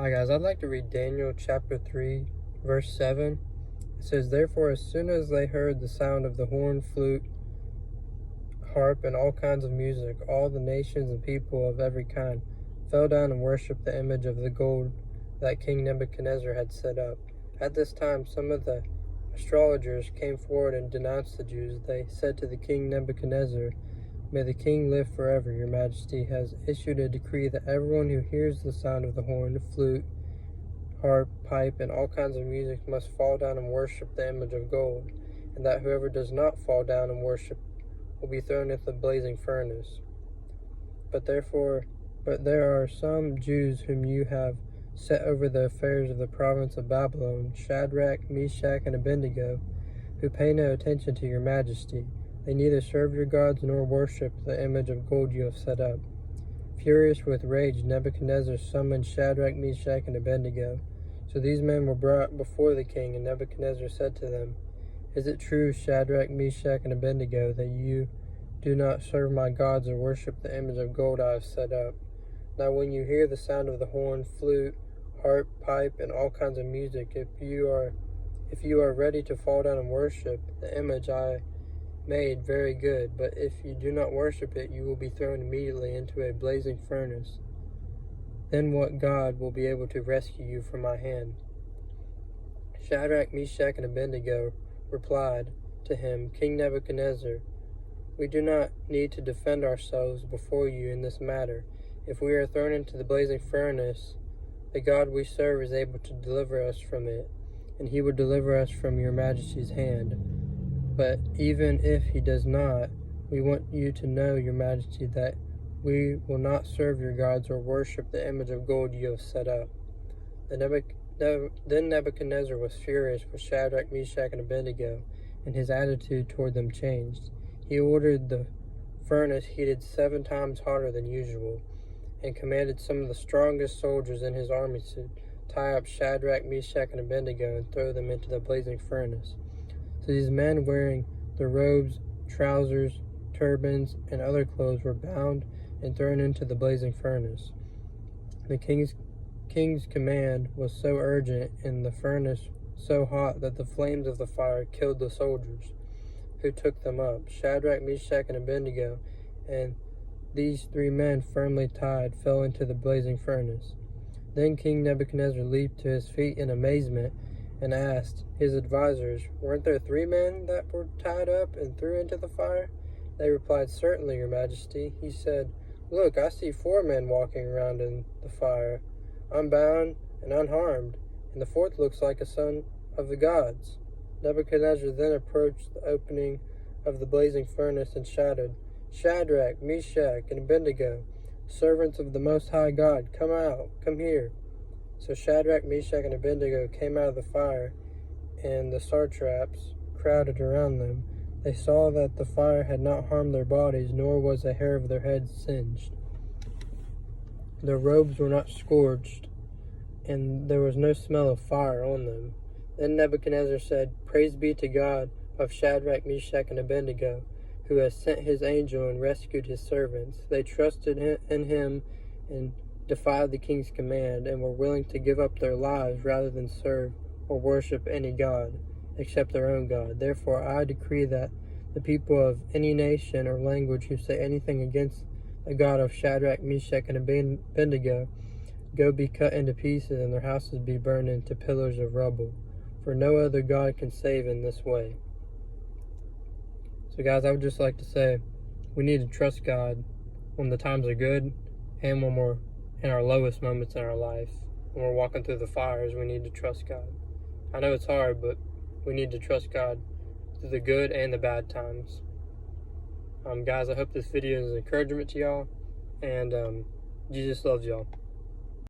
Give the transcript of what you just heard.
Hi guys, I'd like to read Daniel chapter 3, verse 7. It says, "Therefore, as soon as they heard the sound of the horn, flute, harp, and all kinds of music, all the nations and people of every kind fell down and worshipped the image of the gold that King Nebuchadnezzar had set up. At this time, some of the astrologers came forward and denounced the Jews. They said to the king Nebuchadnezzar, 'May the king live forever. Your majesty has issued a decree that everyone who hears the sound of the horn, flute, harp, pipe, and all kinds of music must fall down and worship the image of gold, and that whoever does not fall down and worship will be thrown into the blazing furnace. But there are some Jews whom you have set over the affairs of the province of Babylon, Shadrach, Meshach, and Abednego, who pay no attention to your majesty. They neither serve your gods nor worship the image of gold you have set up.' Furious with rage, Nebuchadnezzar summoned Shadrach, Meshach, and Abednego. So these men were brought before the king, and Nebuchadnezzar said to them, 'Is it true, Shadrach, Meshach, and Abednego, that you do not serve my gods or worship the image of gold I have set up? Now when you hear the sound of the horn, flute, harp, pipe, and all kinds of music, if you are ready to fall down and worship the image I made, very good. But if you do not worship it, you will be thrown immediately into a blazing furnace. Then what God will be able to rescue you from my hand?' Shadrach, Meshach, and Abednego replied to him, 'King Nebuchadnezzar, we do not need to defend ourselves before you in this matter. If we are thrown into the blazing furnace, the God we serve is able to deliver us from it, and he will deliver us from your majesty's hand. But even if he does not, we want you to know, your majesty, that we will not serve your gods or worship the image of gold you have set up.' Then Nebuchadnezzar was furious with Shadrach, Meshach, and Abednego, and his attitude toward them changed. He ordered the furnace heated 7 times hotter than usual, and commanded some of the strongest soldiers in his army to tie up Shadrach, Meshach, and Abednego and throw them into the blazing furnace. So these men, wearing their robes, trousers, turbans, and other clothes, were bound and thrown into the blazing furnace. The king's command was so urgent and the furnace so hot that the flames of the fire killed the soldiers who took them up. Shadrach, Meshach, and Abednego, and these 3 men, firmly tied, fell into the blazing furnace. Then King Nebuchadnezzar leaped to his feet in amazement and asked his advisors, 'Weren't there 3 men that were tied up and threw into the fire?' They replied, 'Certainly, your majesty.' He said, 'Look, I see 4 men walking around in the fire, unbound and unharmed, and the 4th looks like a son of the gods.' Nebuchadnezzar then approached the opening of the blazing furnace and shouted, 'Shadrach, Meshach, and Abednego, servants of the Most High God, come out, come here.' So Shadrach, Meshach, and Abednego came out of the fire, and the satraps crowded around them. They saw that the fire had not harmed their bodies, nor was a hair of their heads singed. Their robes were not scorched, and there was no smell of fire on them. Then Nebuchadnezzar said, 'Praise be to God of Shadrach, Meshach, and Abednego, who has sent his angel and rescued his servants. They trusted in him and defied the king's command, and were willing to give up their lives rather than serve or worship any god except their own God. Therefore I decree that the people of any nation or language who say anything against the God of Shadrach, Meshach, and Abednego go be cut into pieces, and their houses be burned into pillars of rubble. For no other God can save in this way.'" So guys, I would just like to say, we need to trust God when the times are good, and when we're in our lowest moments in our life. When we're walking through the fires, we need to trust God. I know it's hard, but we need to trust God through the good and the bad times. Guys, I hope this video is an encouragement to y'all, and Jesus loves y'all.